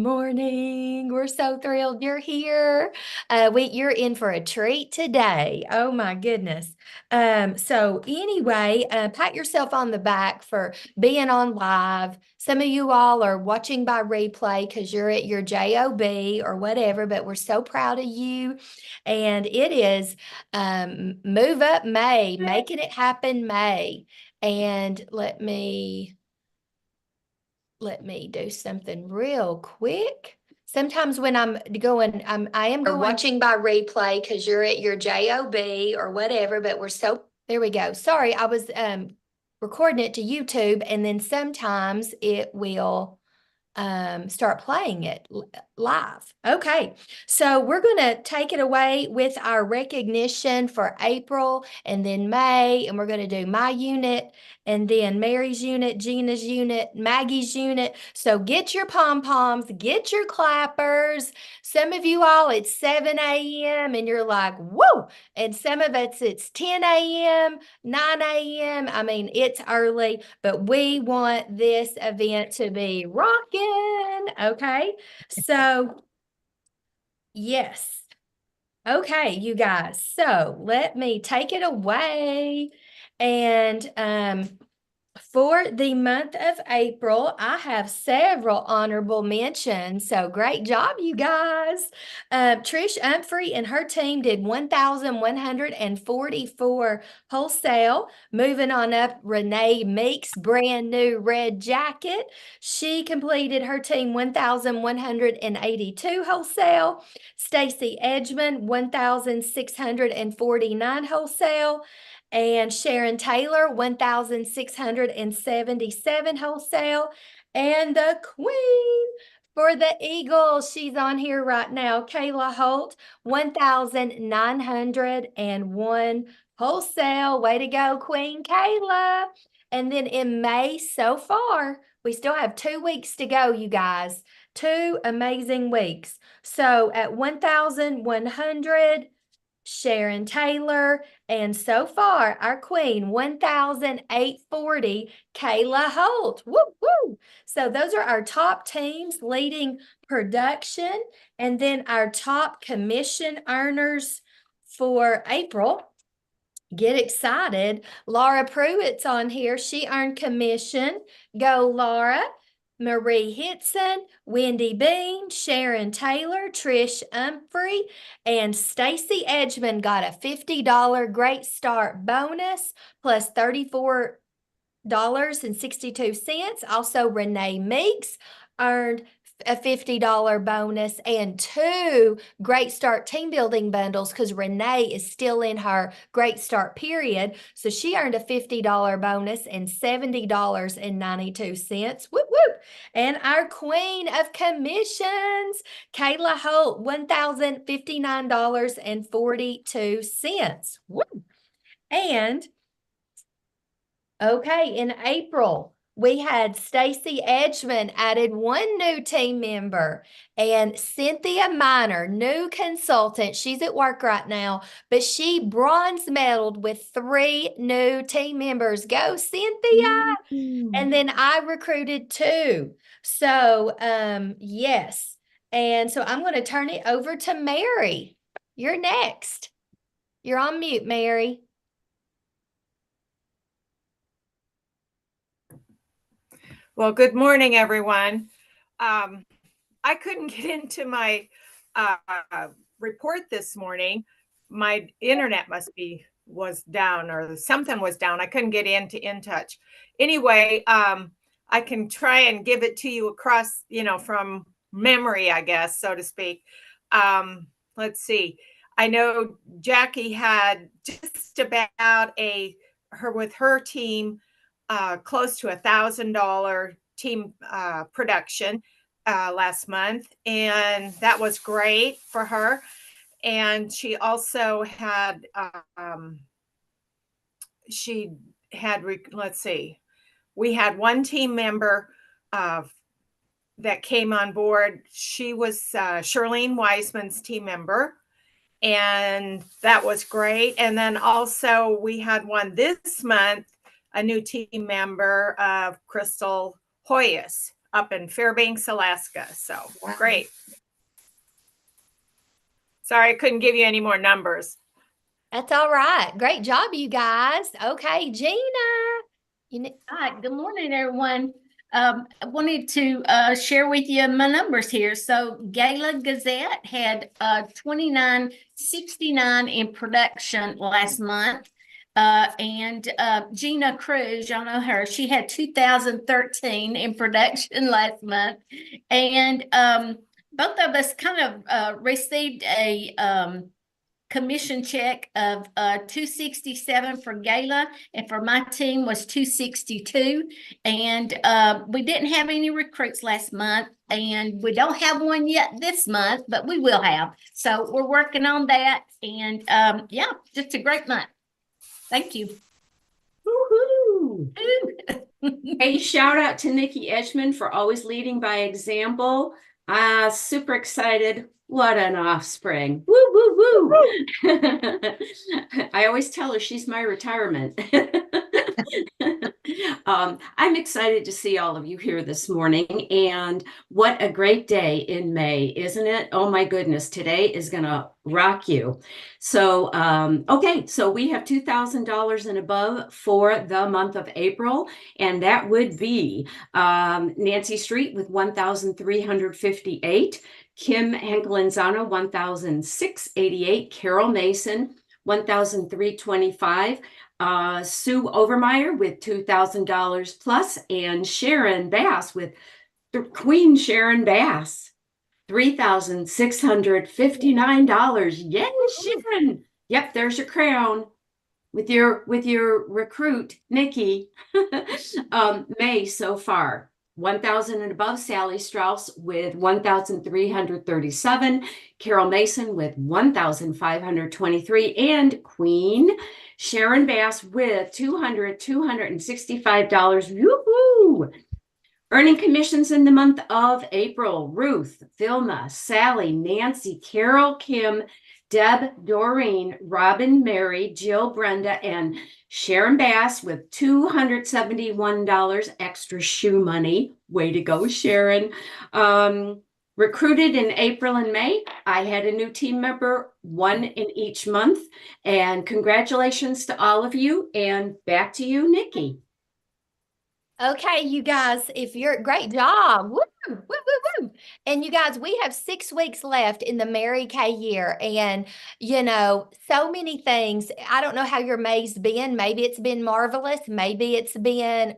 Morning. We're so thrilled you're here. You're in for a treat today. Oh my goodness. So anyway, pat yourself on the back for being on live. Some of you all are watching by replay because you're at your job or whatever, but we're so proud of you. And it is Move Up May, making it happen May. And let me do something real quick. Sometimes when I am going watching by replay because you're at your job or whatever, but there we go. Sorry, I was recording it to YouTube, and then sometimes it will start playing it live. Okay, so we're going to take it away with our recognition for April and then May, and we're going to do my unit and then Mary's unit, Gina's unit, Maggie's unit. So get your pom-poms, get your clappers. Some of you all, it's 7 a.m. and you're like, whoa. And some of it's 10 a.m., 9 a.m. I mean, it's early, but we want this event to be rocking. Okay. So, yes. Okay, you guys. So let me take it away. And for the month of April, I have several honorable mentions. So great job, you guys. Trish Umphrey and her team did 1,144 wholesale. Moving on up, Renee Meeks, brand new red jacket. She completed her team 1,182 wholesale. Stacy Edgman, 1,649 wholesale. And Sharon Taylor, 1,677 wholesale. And the queen for the Eagles, she's on here right now, Kayla Holt, 1,901 wholesale. Way to go, Queen Kayla. And then in May, so far, we still have 2 weeks to go, you guys. 2 amazing weeks. So at 1,100, Sharon Taylor, and so far, our queen, 1,840, Kayla Holt. Woo, woo. So those are our top teams leading production. And then our top commission earners for April. Get excited. Laura Pruitt's on here. She earned commission. Go, Laura. Marie Hitson, Wendy Bean, Sharon Taylor, Trish Umphrey, and Stacy Edgman got a $50 Great Start bonus plus $34.62. Also, Renee Meeks earned a $50 bonus and 2 Great Start team building bundles because Renee is still in her Great Start period. So she earned a $50 bonus and $70.92. Whoop, whoop. And our queen of commissions, Kayla Holt, $1,059.42. Woo. And okay, in April, we had Stacy Edgman added 1 new team member and Cynthia Miner, new consultant. She's at work right now, but she bronze medaled with 3 new team members. Go, Cynthia! And then I recruited 2. So, yes. And so I'm going to turn it over to Mary. You're next. You're on mute, Mary. Well, good morning, everyone. I couldn't get into my report this morning. My internet was down or something was down. I couldn't get into InTouch. Anyway, I can try and give it to you across, from memory, I guess, so to speak. Let's see. I know Jackie had just about with her team, close to $1,000 team production last month, and that was great for her. And she also had let's see, we had 1 team member that came on board. She was Charlene Wiseman's team member, and that was great. And then also we had one this month, a new team member of Crystal Hoyas. up in Fairbanks, Alaska. So Wow. great. Sorry, I couldn't give you any more numbers. That's all right. Great job, you guys. Okay, Gina. Hi, good morning, everyone. I wanted to share with you my numbers here. So Gala Gazette had 2969 in production last month. And Gina Cruz, y'all know her, she had 2013 in production last month. And both of us kind of received a commission check of 267 for Gala, and for my team was 262. And we didn't have any recruits last month, and we don't have one yet this month, but we will have. So we're working on that, and yeah, just a great month. Thank you. Woohoo! Hey, shout out to Nikki Edgman for always leading by example. Super excited. What an offspring. Woo, woo, woo. I always tell her she's my retirement. I'm excited to see all of you here this morning, and what a great day in May, isn't it? Oh my goodness, today is gonna rock you. So, okay, so we have $2,000 and above for the month of April, and that would be Nancy Street with 1,358, Kim Henkelenzano 1,688, Carol Mason 1,325, Sue Overmeyer with $2,000 plus, and Sharon Bass with Queen Sharon Bass, $3,659. Yay, Sharon! Yep, there's your crown with your recruit, Nikki. May so far. 1,000 and above, Sally Strauss with 1,337, Carol Mason with 1,523, and Queen Sharon Bass with $265. Woohoo! Earning commissions in the month of April: Ruth, Vilma, Sally, Nancy, Carol, Kim, Deb, Doreen, Robin, Mary, Jill, Brenda, and Sharon Bass with $271 extra shoe money. Way to go, Sharon. Recruited in April and May. I had a new team member, one in each month. And congratulations to all of you. And back to you, Nikki. Okay, you guys, if you're great job. Woo, woo, woo, woo. And you guys, we have 6 weeks left in the Mary Kay year. And, you know, so many things. I don't know how your May's been. Maybe it's been marvelous. Maybe it's been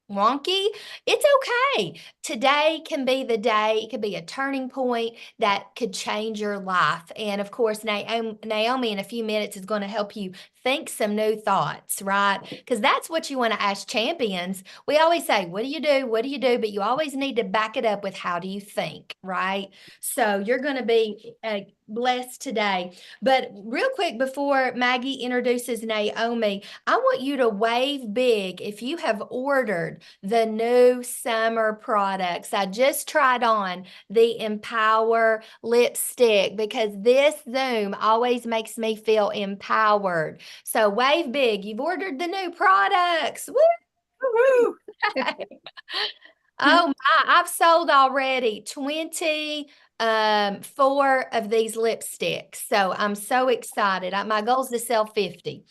wonky. It's okay. Today can be the day. It could be a turning point that could change your life. And of course, Naomi in a few minutes is going to help you think some new thoughts, right? Because that's what you want to ask champions. We always say, what do you do? What do you do? But you always need to back it up with how do you think, right? So you're going to be blessed today. But real quick, before Maggie introduces Naomi, I want you to wave big if you have ordered the new summer products. I just tried on the Empower lipstick because this Zoom always makes me feel empowered. So wave big. You've ordered the new products. Woo! Woo-hoo. Oh my, I've sold already 4 of these lipsticks. So I'm so excited. My goal is to sell 50.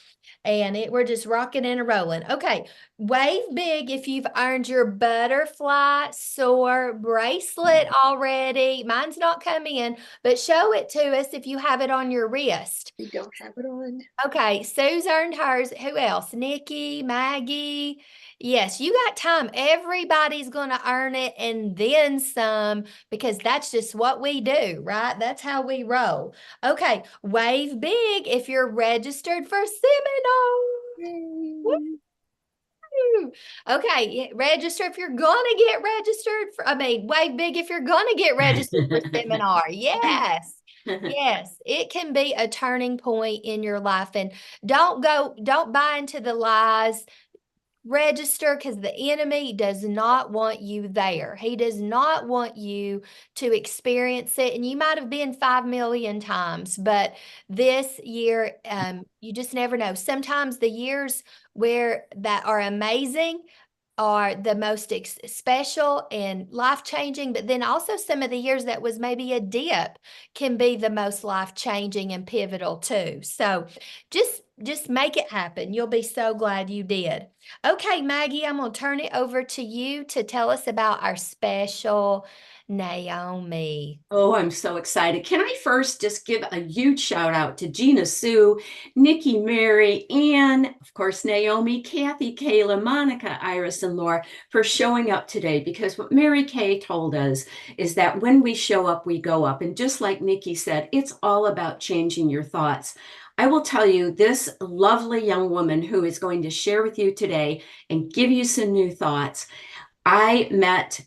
And we're just rocking and rolling. Okay, wave big if you've earned your butterfly soar bracelet already. Mine's not come in, but show it to us if you have it on your wrist. You don't have it on. Okay, Sue's earned hers. Who else? Nikki, Maggie. Yes, you got time. Everybody's going to earn it and then some, because that's just what we do, right? That's how we roll. Okay, wave big if you're registered for seminar. Woo! Okay, register if you're gonna get registered for, wave big if you're gonna get registered for seminar. Yes. Yes, it can be a turning point in your life. And don't buy into the lies. Register, because the enemy does not want you there. He does not want you to experience it. And you might have been 5 million times, but this year, you just never know. Sometimes the years that are amazing are the most special and life-changing, but then also some of the years that was maybe a dip can be the most life-changing and pivotal too. So just make it happen. You'll be so glad you did. Okay, Maggie, I'm going to turn it over to you to tell us about our special Naomi. Oh, I'm so excited. Can I first just give a huge shout out to Gina Sue, Nikki, Mary, Ann, of course, Naomi, Kathy, Kayla, Monica, Iris, and Laura for showing up today, because what Mary Kay told us is that when we show up, we go up. And just like Nikki said, it's all about changing your thoughts. I will tell you, this lovely young woman who is going to share with you today and give you some new thoughts, I met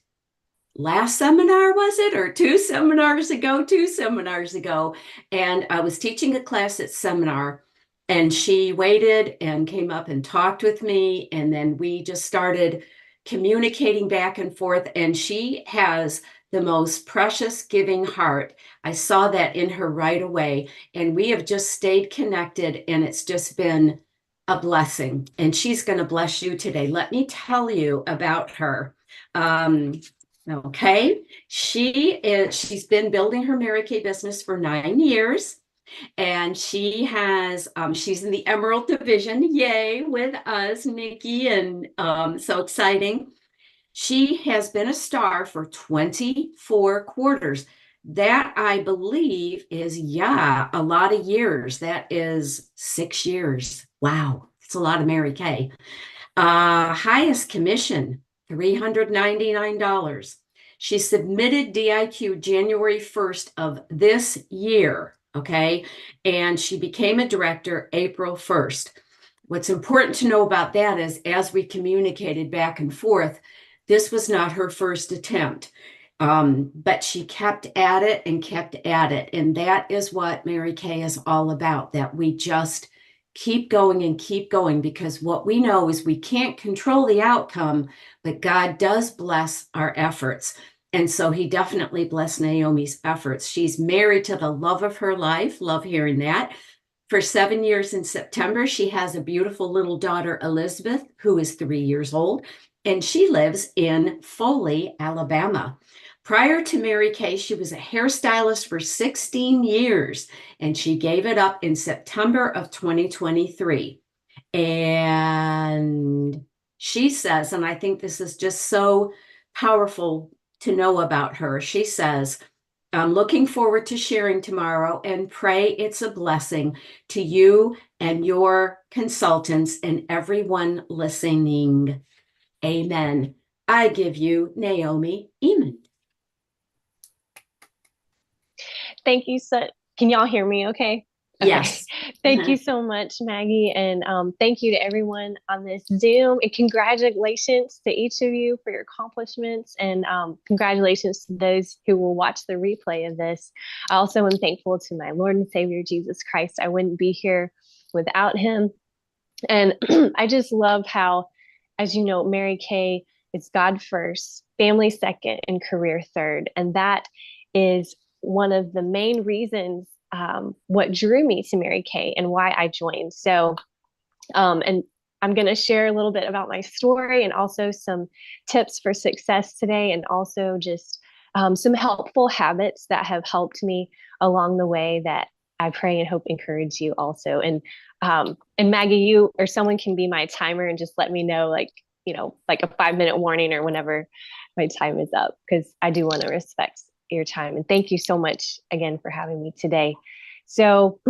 last seminar, was it, or two seminars ago, and I was teaching a class at seminar, and she waited and came up and talked with me, and then we just started communicating back and forth, and she has the most precious giving heart. I saw that in her right away, and we have just stayed connected, and it's just been a blessing, and she's going to bless you today. Let me tell you about her. Okay, she's been building her Mary Kay business for 9 years, and she's in the Emerald Division. Yay, with us, Nikki, and so exciting. She has been a star for 24 quarters. That, I believe, is, a lot of years. That is 6 years. Wow, it's a lot of Mary Kay. Highest commission, $399. She submitted DIQ January 1st of this year, okay? And she became a director April 1st. What's important to know about that is, as we communicated back and forth, this was not her first attempt, but she kept at it and kept at it. And that is what Mary Kay is all about, that we just keep going and keep going, because what we know is we can't control the outcome, but God does bless our efforts. And so he definitely blessed Naomi's efforts. She's married to the love of her life. Love hearing that. For 7 years in September, she has a beautiful little daughter, Elizabeth, who is 3 years old, and she lives in Foley, Alabama. Prior to Mary Kay, she was a hairstylist for 16 years, and she gave it up in September of 2023. And she says, and I think this is just so powerful to know about her, she says, I'm looking forward to sharing tomorrow, and pray it's a blessing to you and your consultants and everyone listening. Amen. I give you Naomi Eamon. Thank you. Can y'all hear me okay? Yes. Thank you so much, Maggie. And thank you to everyone on this Zoom. And congratulations to each of you for your accomplishments. And congratulations to those who will watch the replay of this. I also am thankful to my Lord and Savior, Jesus Christ. I wouldn't be here without him. And I just love how, as you know, Mary Kay is God first, family second, and career third. And that is one of the main reasons what drew me to Mary Kay and why I joined. So, and I'm going to share a little bit about my story and also some tips for success today, and also just some helpful habits that have helped me along the way that I pray and hope encourage you also. And Maggie, you or someone can be my timer and just let me know, like a 5-minute warning or whenever my time is up, because I do want to respect your time. And thank you so much again for having me today. So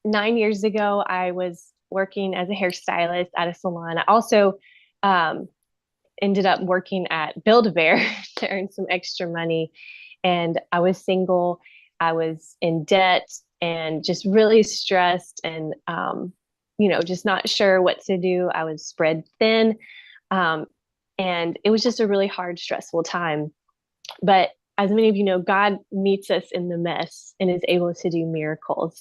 9 years ago, I was working as a hairstylist at a salon. I also ended up working at Build-A-Bear to earn some extra money. And I was single. I was in debt and just really stressed and, just not sure what to do. I was spread thin. And it was just a really hard, stressful time. But as many of you know, God meets us in the mess and is able to do miracles.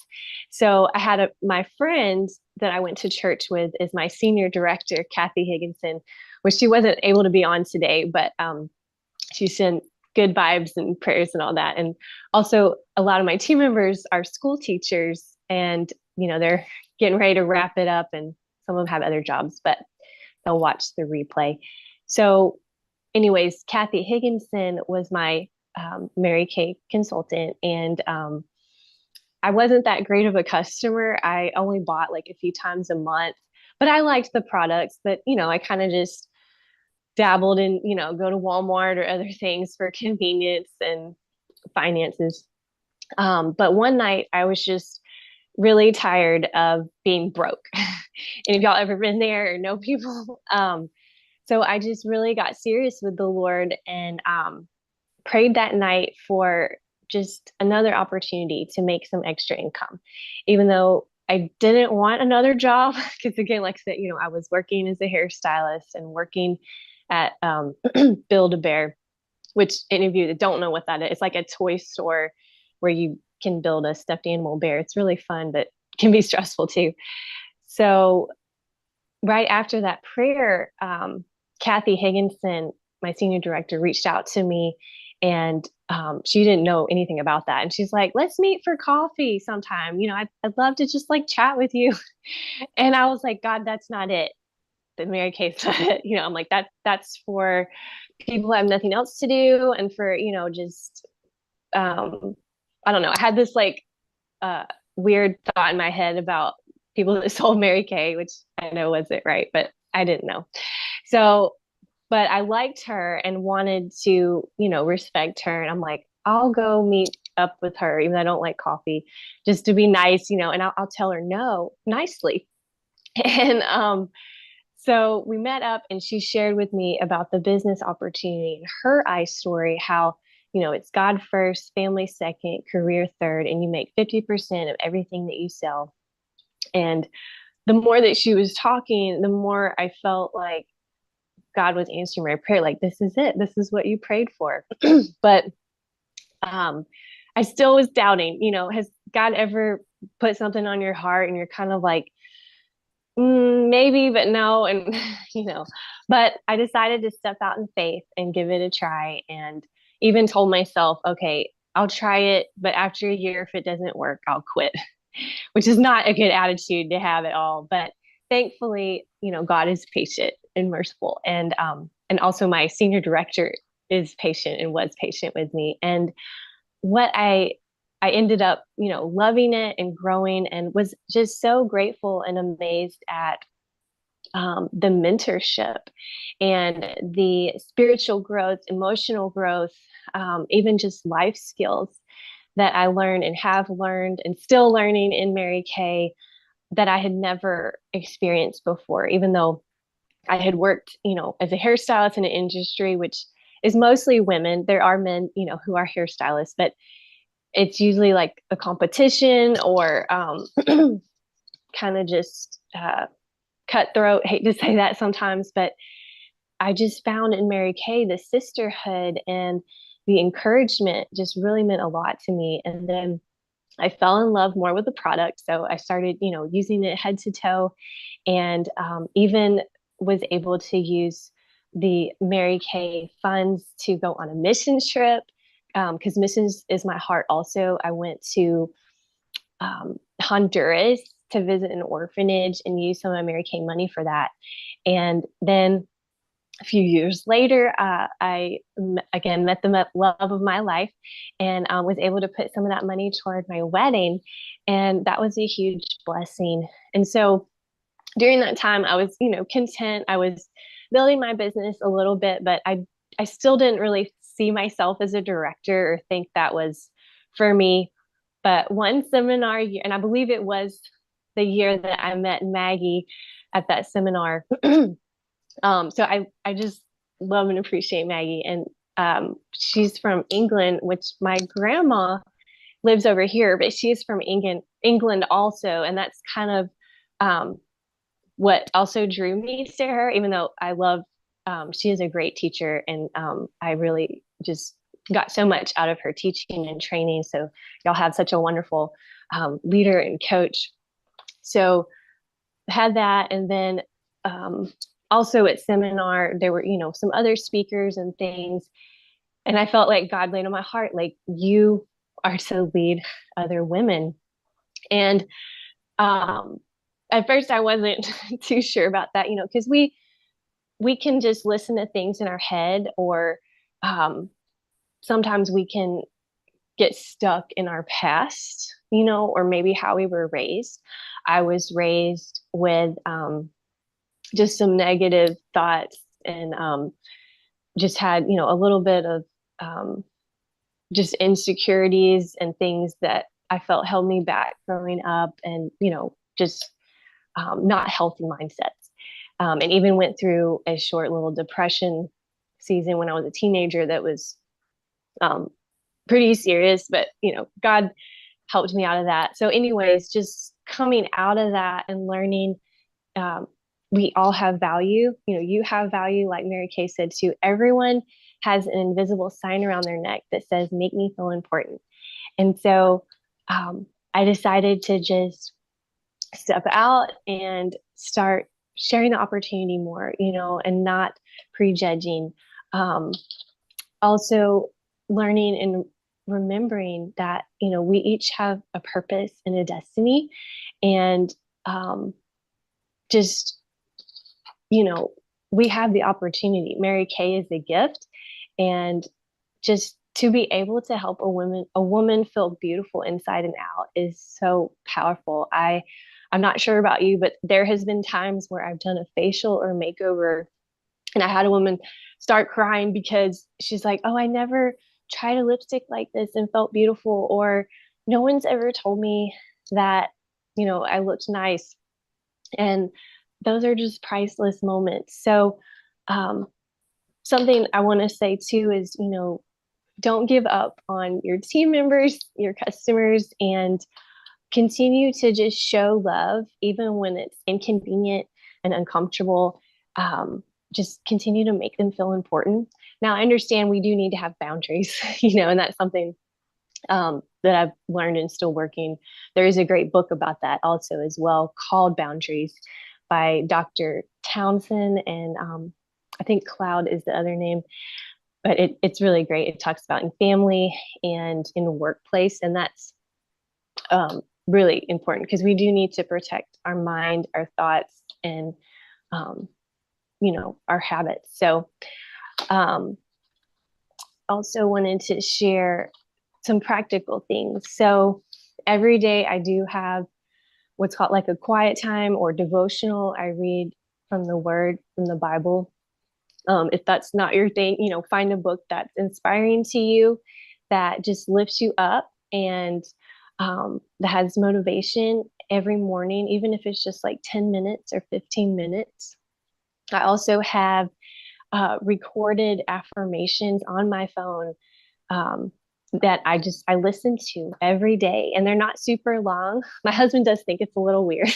So I had my friend that I went to church with is my senior director, Kathy Higginson, which she wasn't able to be on today, but she sent good vibes and prayers and all that. And also a lot of my team members are school teachers, and they're getting ready to wrap it up, and some of them have other jobs. But they'll watch the replay. So anyways, Kathy Higginson was my Mary Kay consultant, and I wasn't that great of a customer. I only bought like a few times a month, but I liked the products. But, I kind of just dabbled in, go to Walmart or other things for convenience and finances. But one night I was just really tired of being broke. And if y'all ever been there or know people, so I just really got serious with the Lord and prayed that night for just another opportunity to make some extra income, even though I didn't want another job. Because again, like I said, I was working as a hairstylist and working at Build-A-Bear, which any of you that don't know what that is, it's like a toy store where you can build a stuffed animal bear. It's really fun, but can be stressful too. So right after that prayer, Kathy Higginson, my senior director, reached out to me, and she didn't know anything about that. And she's like, let's meet for coffee sometime. I'd love to just like chat with you. And I was like, God, that's not it. The Mary Kay's not it. I'm like, that's for people who have nothing else to do. And for, just, I don't know. I had this like weird thought in my head about people that sold Mary Kay, which I know wasn't right, but I didn't know. So, but I liked her and wanted to, respect her. And I'm like, I'll go meet up with her, even though I don't like coffee, just to be nice, and I'll tell her no nicely. And so we met up, and she shared with me about the business opportunity and her iStory, how, it's God first, family second, career third, and you make 50% of everything that you sell. And the more that she was talking, the more I felt like God was answering my prayer. Like, this is it. This is what you prayed for. But I still was doubting, has God ever put something on your heart and you're kind of like, maybe, but no. And, but I decided to step out in faith and give it a try, and even told myself, okay, I'll try it, but after a year, if it doesn't work, I'll quit, which is not a good attitude to have at all. But thankfully, God is patient and merciful. And also my senior director is patient and was patient with me. And what I ended up, loving it and growing, and was just so grateful and amazed at the mentorship and the spiritual growth, emotional growth, even just life skills that I learned and have learned and still learning in Mary Kay that I had never experienced before, even though I had worked, as a hairstylist in an industry, which is mostly women. There are men, who are hairstylists, but it's usually like a competition or kind of just cutthroat. Hate to say that sometimes, but I just found in Mary Kay the sisterhood and the encouragement just really meant a lot to me. And then I fell in love more with the product. So I started, using it head to toe, and even was able to use the Mary Kay funds to go on a mission trip, because missions is my heart also. I went to Honduras to visit an orphanage and use some of my Mary Kay money for that. And then a few years later, I again met the love of my life, and was able to put some of that money toward my wedding. And that was a huge blessing. And so during that time, I was, content. I was building my business a little bit, but I still didn't really see myself as a director or think that was for me. But one seminar year, and I believe it was the year that I met Maggie at that seminar. So I just love and appreciate Maggie. And she's from England, which my grandma lives over here, but she's from England also. And that's kind of what also drew me to her, even though I love, she is a great teacher. And I really just got so much out of her teaching and training. So y'all have such a wonderful leader and coach. So had that. And then also at seminar, there were, some other speakers and things. And I felt like God laid on my heart, like, you are to lead other women. And at first I wasn't too sure about that, because we we can just listen to things in our head, or sometimes we can get stuck in our past, or maybe how we were raised. I was raised with just some negative thoughts, and just had, a little bit of just insecurities and things that I felt held me back growing up, and, just not healthy mindsets. And even went through a short little depression season when I was a teenager that was pretty serious, but, God helped me out of that. So anyways, just coming out of that and learning, we all have value. You have value, like Mary Kay said too. Everyone has an invisible sign around their neck that says, make me feel important. And so I decided to just step out and start sharing the opportunity more, and not prejudging. Also learning and remembering that, we each have a purpose and a destiny, and just, we have the opportunity. Mary Kay is a gift, and just to be able to help a woman feel beautiful inside and out is so powerful. I'm not sure about you, but there has been times where I've done a facial or makeover, and I had a woman start crying because she's like, oh, I never tried a lipstick like this and felt beautiful, or no one's ever told me that, I looked nice. And those are just priceless moments. So something I want to say too is, don't give up on your team members, your customers, and continue to just show love, even when it's inconvenient and uncomfortable. Just continue to make them feel important. Now, I understand we do need to have boundaries, and that's something that I've learned and still working. There is a great book about that also as well, called Boundaries, by Dr. Townsend, and I think Cloud is the other name. But it's really great. It talks about in family and in the workplace, and that's really important, because we do need to protect our mind, our thoughts, and our habits. So also wanted to share some practical things. So every day I do have what's called like a quiet time or devotional. I read from the Word, from the Bible. If that's not your thing, find a book that's inspiring to you, that just lifts you up, and that has motivation every morning, even if it's just like 10 minutes or 15 minutes. I also have recorded affirmations on my phone that I listen to every day, and they're not super long. My husband does think it's a little weird.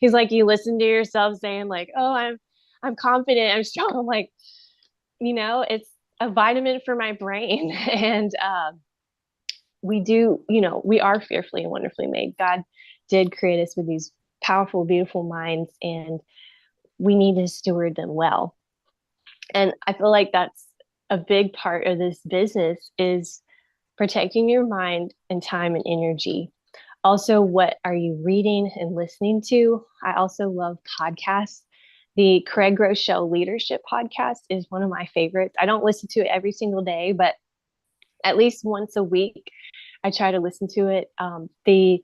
He's like, you listen to yourself saying like, oh, I'm confident, I'm strong. I'm like, it's a vitamin for my brain. And we are fearfully and wonderfully made. God did create us with these powerful, beautiful minds, and we need to steward them well. And I feel like that's a big part of this business, is protecting your mind and time and energy. Also, what are you reading and listening to? I also love podcasts. The Craig Groeschel Leadership Podcast is one of my favorites. I don't listen to it every single day, but at least once a week, I try to listen to it. The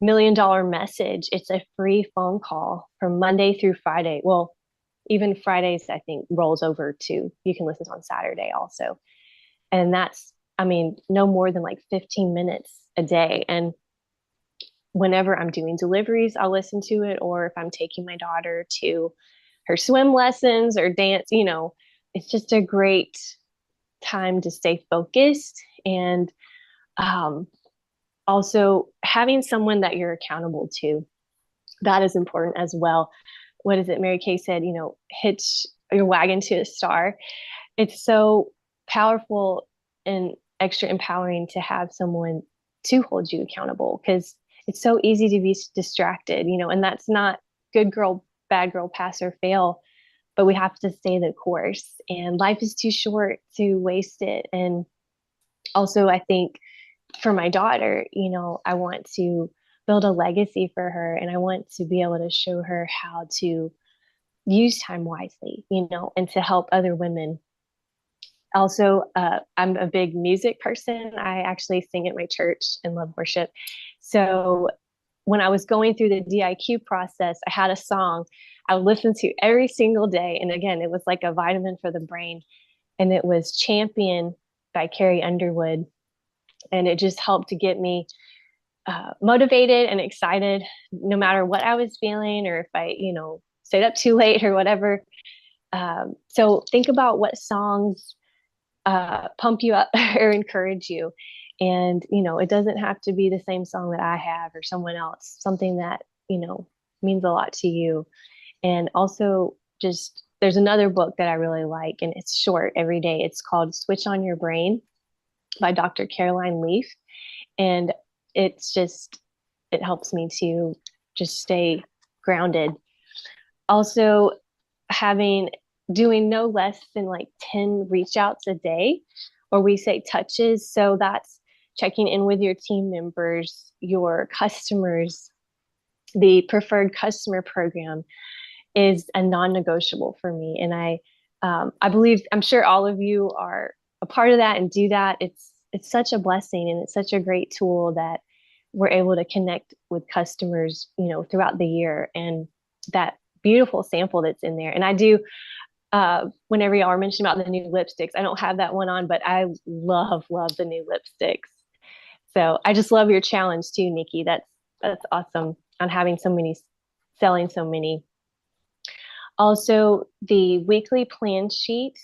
$1 Million Message, it's a free phone call from Monday through Friday. Well, even Fridays, I think, rolls over to, you can listen on Saturday also. And that's, no more than like 15 minutes a day. And whenever I'm doing deliveries, I'll listen to it. Or if I'm taking my daughter to her swim lessons or dance, it's just a great time to stay focused. And also having someone that you're accountable to, that is important as well. What is it? Mary Kay said, hitch your wagon to a star. It's so powerful and extra empowering to have someone to hold you accountable, because it's so easy to be distracted, and that's not good girl, bad girl, pass or fail, but we have to stay the course, and life is too short to waste it. And also, I think for my daughter, I want to build a legacy for her, and I want to be able to show her how to, use time wisely, and to help other women. Also, I'm a big music person. I actually sing at my church and love worship. So when I was going through the DIQ process, I had a song I would listen to every single day. And again, it was like a vitamin for the brain. And it was Champion by Carrie Underwood. And it just helped to get me motivated and excited, no matter what I was feeling, or if I, stayed up too late or whatever. So think about what songs pump you up or encourage you. And, it doesn't have to be the same song that I have or someone else, something that, means a lot to you. And also just, there's another book that I really like, and it's short every day. It's called Switch on Your Brain by Dr. Caroline Leaf. And it's just, it helps me to just stay grounded. Also, doing no less than like 10 reach outs a day, or we say touches. So that's checking in with your team members, your customers. The preferred customer program is a non-negotiable for me. And I believe, I'm sure all of you are a part of that and do that. It's such a blessing, and it's such a great tool that we're able to connect with customers, throughout the year. And that beautiful sample that's in there. And I do, whenever y'all are mentioning about the new lipsticks, I don't have that one on, but I love the new lipsticks. So I just love your challenge too, Nikki. That's awesome, on having so many, selling so many. Also, the weekly plan sheet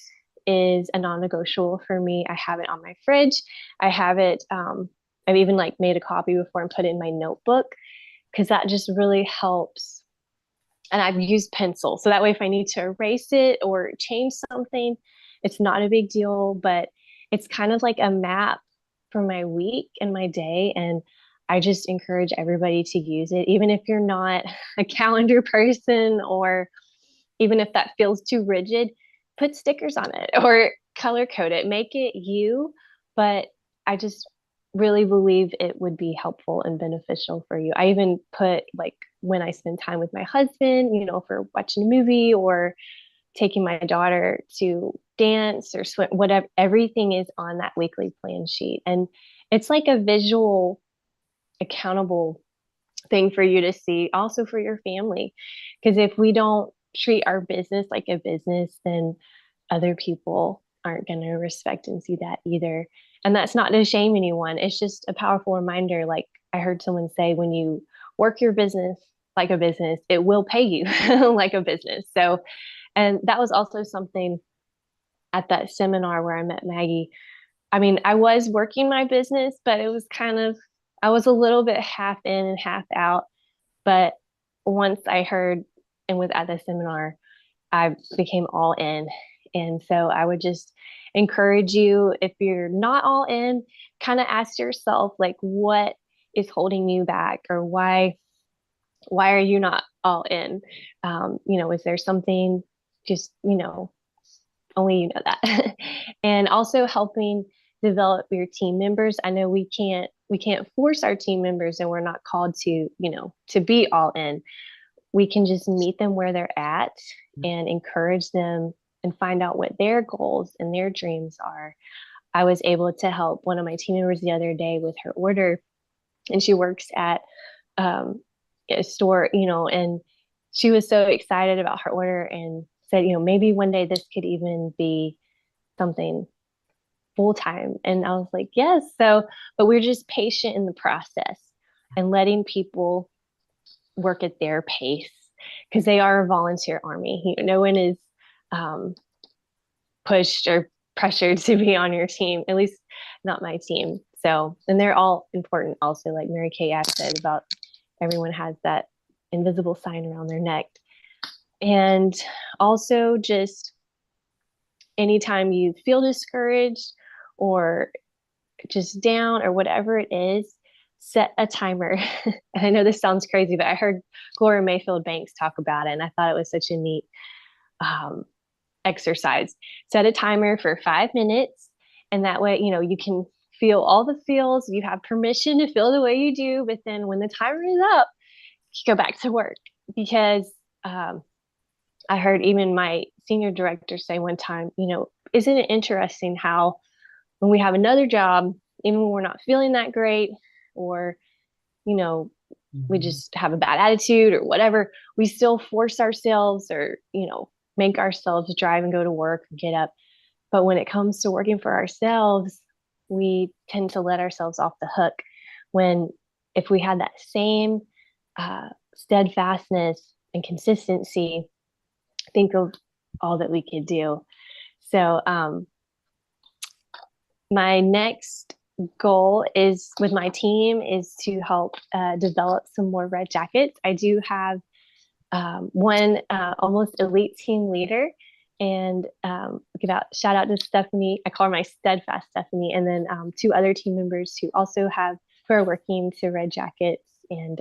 is a non-negotiable for me. I have it on my fridge. I have it, I've even like made a copy before and put it in my notebook, because that just really helps. And I've used pencil, so that way if I need to erase it or change something, it's not a big deal. But it's kind of like a map for my week and my day. And I just encourage everybody to use it, even if you're not a calendar person, or even if that feels too rigid. Put stickers on it or color code it, make it you. But I just really believe it would be helpful and beneficial for you. I even put like when I spend time with my husband, for watching a movie or taking my daughter to dance or swim, whatever, everything is on that weekly plan sheet. And it's like a visual, accountable thing for you to see, also for your family. Because if we don't treat our business like a business, then other people aren't going to respect and see that either. And that's not to shame anyone. It's just a powerful reminder. Like I heard someone say, when you work your business like a business, it will pay you like a business. So, and that was also something at that seminar where I met Maggie. I mean, I was working my business, but it was I was a little bit half in and half out. But once I heard and was at the seminar, I became all in. And so I would just encourage you, if you're not all in, kind of ask yourself, like, what is holding you back, or why are you not all in? Is there something just, only you know that. And also helping develop your team members. I know we can't force our team members, and we're not called to, to be all in. We can just meet them where they're at and encourage them and find out what their goals and their dreams are. I was able to help one of my team members the other day with her order, and she works at a store, and she was so excited about her order and said, maybe one day this could even be something full time. And I was like, yes. So, but we're just patient in the process and letting people work at their pace, because they are a volunteer army. No one is pushed or pressured to be on your team, at least not my team. So, and they're all important also, like Mary Kay said about everyone has that invisible sign around their neck. And also just anytime you feel discouraged or just down or whatever it is, set a timer. And I know this sounds crazy, but I heard Gloria Mayfield Banks talk about it, and I thought it was such a neat exercise. Set a timer for 5 minutes, and that way, you can feel all the feels. You have permission to feel the way you do, but then when the timer is up, you go back to work, because I heard even my senior director say one time, isn't it interesting how when we have another job, even when we're not feeling that great, or, you know, we just have a bad attitude or whatever, we still force ourselves or, make ourselves drive and go to work and get up. But when it comes to working for ourselves, we tend to let ourselves off the hook when if we had that same steadfastness and consistency, think of all that we could do. So my next goal is with my team is to help develop some more red jackets. I do have one almost elite team leader, and shout out to Stephanie. I call her my steadfast Stephanie, and then two other team members who are working to red jackets, and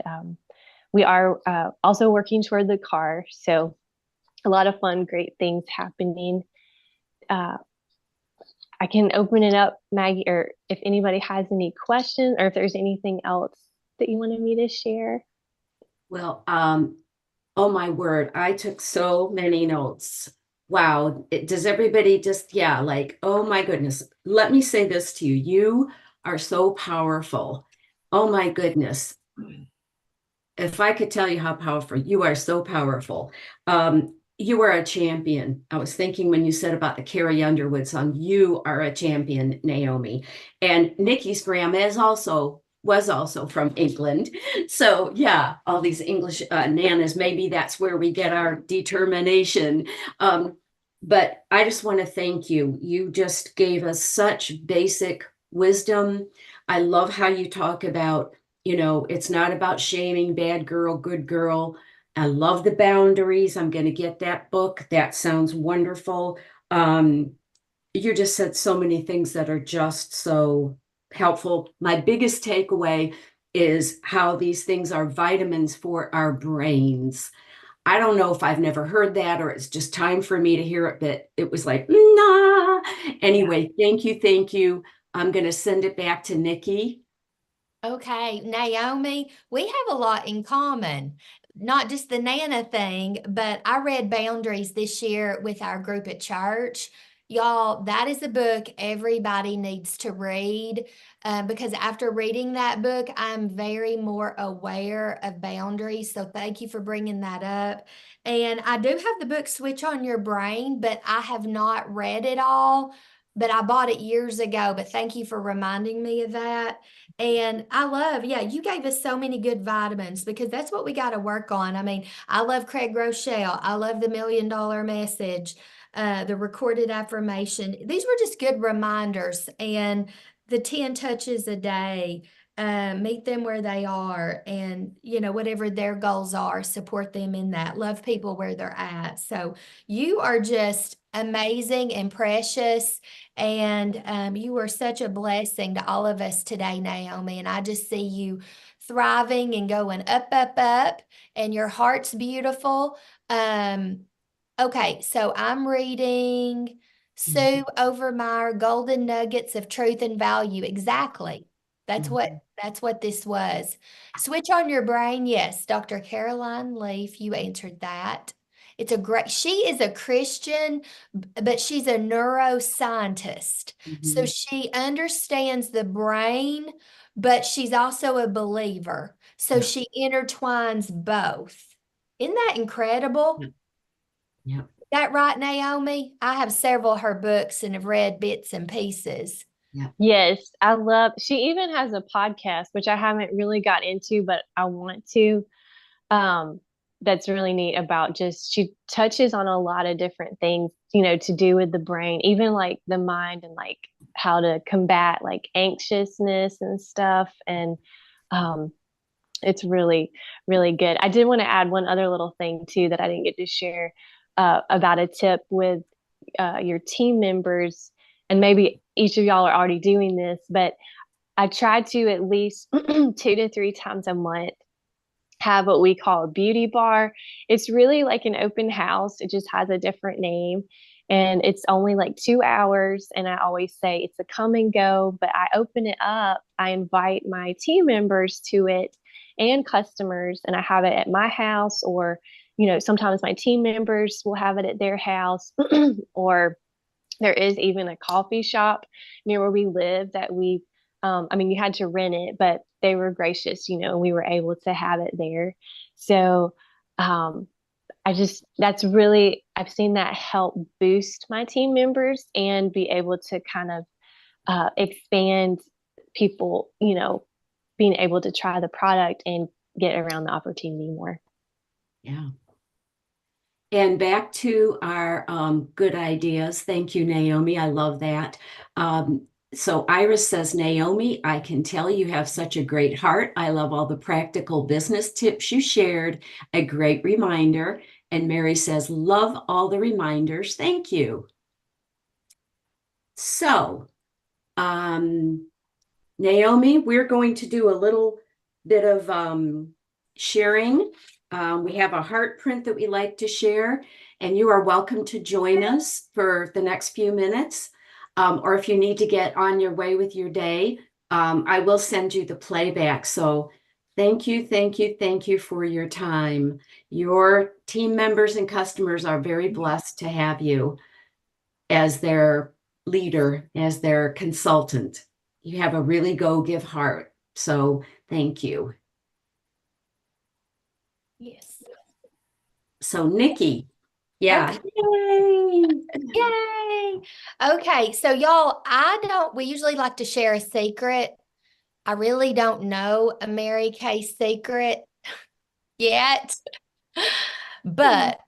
we are also working toward the car. So a lot of fun, great things happening. I can open it up, Maggie, or if anybody has any questions or if there's anything else that you wanted me to share. Well, oh my word, I took so many notes. Wow. Does everybody just, oh my goodness. Let me say this to you. You are so powerful. Oh my goodness. If I could tell you how powerful, you are so powerful. You are a champion. I was thinking when you said about the Carrie Underwood song, you are a champion, Naomi. And Nikki's grandma was also from England. So yeah, all these English nanas, maybe that's where we get our determination. But I just want to thank you. You just gave us such basic wisdom. I love how you talk about, it's not about shaming, bad girl, good girl. I love the boundaries. I'm going to get that book. That sounds wonderful. You just said so many things that are just so helpful. My biggest takeaway is how these things are vitamins for our brains. I don't know if I've never heard that or it's just time for me to hear it, but it was like, nah. Anyway, thank you. Thank you. I'm going to send it back to Nikki. Okay, Naomi, we have a lot in common. Not just the Nana thing, but I read Boundaries this year with our group at church. Y'all, that is a book everybody needs to read because after reading that book, I'm very more aware of boundaries. So thank you for bringing that up. And I do have the book Switch on Your Brain, but I have not read it all. But I bought it years ago. But thank you for reminding me of that. And you gave us so many good vitamins because that's what we got to work on. I mean, I love Craig Rochelle. I love the $1 Million Message, the recorded affirmation. These were just good reminders. And the 10 touches a day, meet them where they are and, whatever their goals are, support them in that. Love people where they're at. So you are just amazing and precious. And you are such a blessing to all of us today, Naomi. And I just see you thriving and going up, up, up, and your heart's beautiful. Okay, so I'm reading Sue Overmeyer, Golden Nuggets of Truth and Value. Exactly. That's what this was. Switch on Your Brain. Yes, Dr. Caroline Leaf, you answered that. She is a Christian, but she's a neuroscientist. So she understands the brain, but she's also a believer. So she intertwines both. Isn't that incredible? Yeah. Is that right, Naomi? I have several of her books and have read bits and pieces. Yeah. Yes, she even has a podcast, which I haven't really got into, but I want to. That's really neat about she touches on a lot of different things, to do with the brain, even like the mind and like how to combat like anxiousness and stuff. And it's really, really good. I did want to add one other little thing too that I didn't get to share about a tip with your team members. And maybe each of y'all are already doing this, but I try to at least 2 to 3 times a month have what we call a beauty bar. It's really like an open house. It just has a different name. And it's only like 2 hours. And I always say it's a come and go, but I open it up. I invite my team members to it and customers. And I have it at my house or, sometimes my team members will have it at their house, or there is even a coffee shop near where we live that you had to rent it, but they were gracious, and we were able to have it there. So, I've seen that help boost my team members and be able to kind of expand people, being able to try the product and get around the opportunity more. Yeah. And back to our good ideas. Thank you, Naomi. I love that. So Iris says, Naomi, I can tell you have such a great heart. I love all the practical business tips you shared. A great reminder. And Mary says, love all the reminders. Thank you. So, Naomi, we're going to do a little bit of sharing. We have a heart print that we like to share, and you are welcome to join us for the next few minutes. Or if you need to get on your way with your day, I will send you the playback. So thank you, thank you, thank you for your time. Your team members and customers are very blessed to have you as their leader, as their consultant. You have a really give heart. So thank you. Yes. So Nikki, yeah. Okay. Yay. Yay. Okay. So y'all, we usually like to share a secret. I really don't know a Mary Kay secret yet, but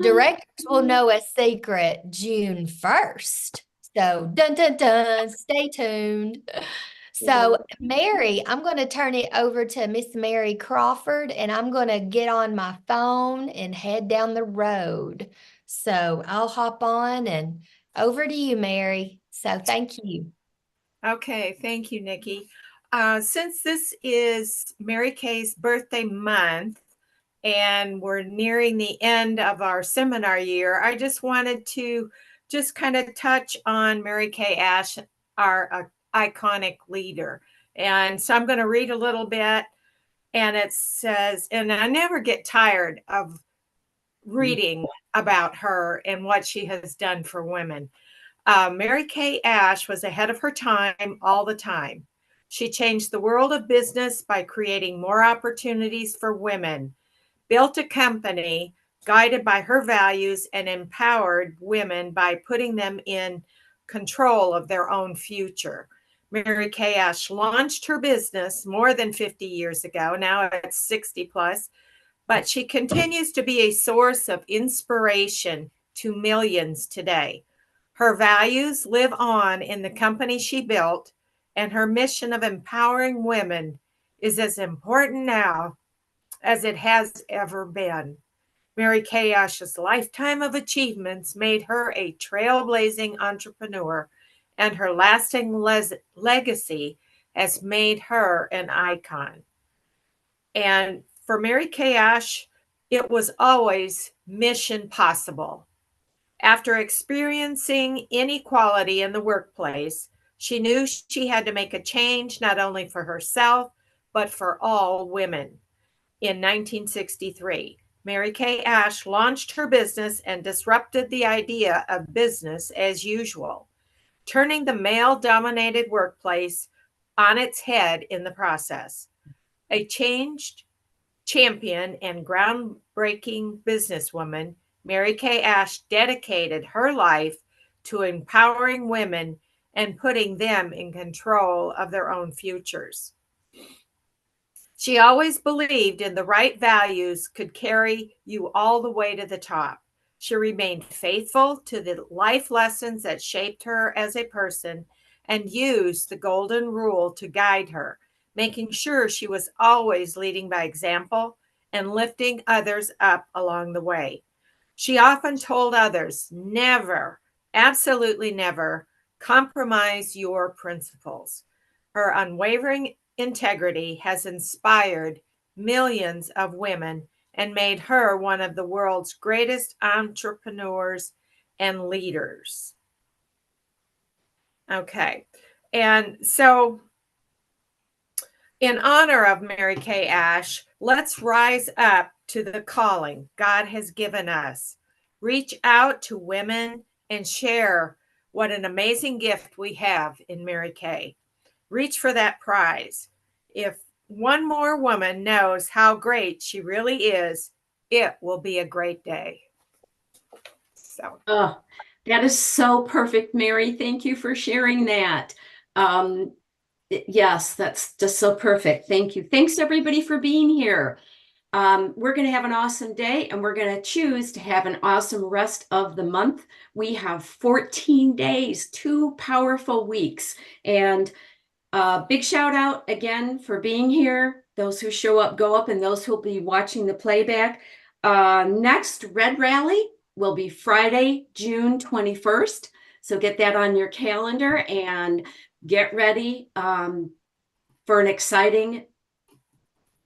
directors will know a secret June 1st. So dun dun dun, stay tuned. So Mary, I'm going to turn it over to Miss Mary Crawford, and I'm going to get on my phone and head down the road. So I'll hop on and over to you, Mary. So thank you. Okay, thank you, Nikki. Since this is Mary Kay's birthday month and we're nearing the end of our seminar year, I just wanted to just kind of touch on Mary Kay Ash, our iconic leader. And so I'm going to read a little bit, and it says, and I never get tired of reading about her and what she has done for women. Mary Kay Ash was ahead of her time all the time. She changed the world of business by creating more opportunities for women, built a company guided by her values, and empowered women by putting them in control of their own future. Mary Kay Ash launched her business more than 50 years ago. Now it's 60 plus, but she continues to be a source of inspiration to millions today. Her values live on in the company she built, and her mission of empowering women is as important now as it has ever been. Mary Kay Ash's lifetime of achievements made her a trailblazing entrepreneur, and her lasting legacy has made her an icon. And for Mary Kay Ash, it was always mission possible. After experiencing inequality in the workplace, she knew she had to make a change not only for herself, but for all women. In 1963, Mary Kay Ash launched her business and disrupted the idea of business as usual, turning the male-dominated workplace on its head in the process. A changed champion and groundbreaking businesswoman, Mary Kay Ash dedicated her life to empowering women and putting them in control of their own futures. She always believed in the right values could carry you all the way to the top. She remained faithful to the life lessons that shaped her as a person and used the golden rule to guide her, making sure she was always leading by example and lifting others up along the way. She often told others, never, absolutely never, compromise your principles. Her unwavering integrity has inspired millions of women and made her one of the world's greatest entrepreneurs and leaders. Okay, and so In honor of Mary Kay Ash, let's rise up to the calling God has given us. Reach out to women and share what an amazing gift we have in Mary Kay. Reach for that prize. If one more woman knows how great she really is, it will be a great day. So, Oh, that is so perfect, Mary. Thank you for sharing that. Yes, that's just so perfect. Thank you. Thanks everybody for being here. We're going to have an awesome day, and we're going to choose to have an awesome rest of the month. We have 14 days, 2 powerful weeks, and big shout out again for being here. Those who show up, go up, and those who will be watching the playback. Next Red Rally will be Friday, June 21st. So get that on your calendar and get ready for an exciting,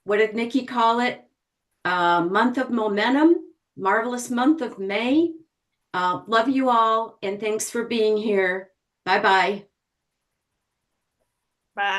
what did Nikki call it? Month of momentum, marvelous month of May. Love you all, and thanks for being here. Bye-bye. bye.